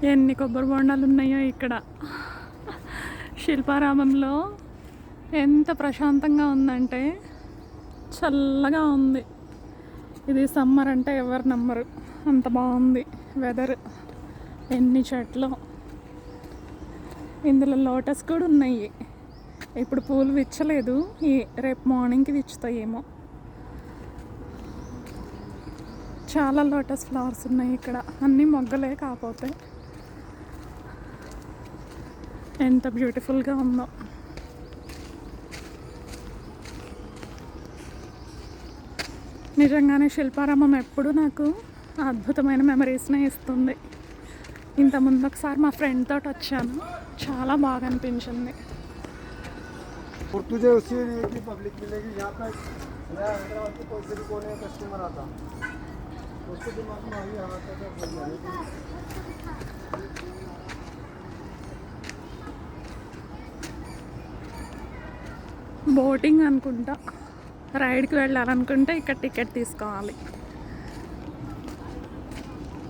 ఎన్ని కొబ్బరి బొండాలు ఉన్నాయో ఇక్కడ. శిల్పారామంలో ఎంత ప్రశాంతంగా ఉందంటే చల్లగా ఉంది. ఇది సమ్మర్ అంటే ఎవరు నమ్మరు, అంత బాగుంది వెదర్. ఎన్ని చెట్లు. ఇందులో లోటస్ కూడా ఉన్నాయి. ఇప్పుడు పూలు విచ్చలేదు, రేపు మార్నింగ్కి విచ్చుతాయేమో. చాలా లోటస్ ఫ్లవర్స్ ఉన్నాయి ఇక్కడ. అన్నీ మొగ్గలే కాకపోతే ఎంత బ్యూటిఫుల్గా ఉందో. నిజంగానే శిల్పారామం ఎప్పుడు నాకు అద్భుతమైన మెమరీస్నే ఇస్తుంది. ఇంతకుముందు ఒకసారి మా ఫ్రెండ్ తోటి వచ్చాను, చాలా బాగా అనిపించింది. బోటింగ్ అనుకుంటా, రైడ్కి వెళ్ళాలనుకుంటే ఇక్కడ టికెట్ తీసుకోవాలి.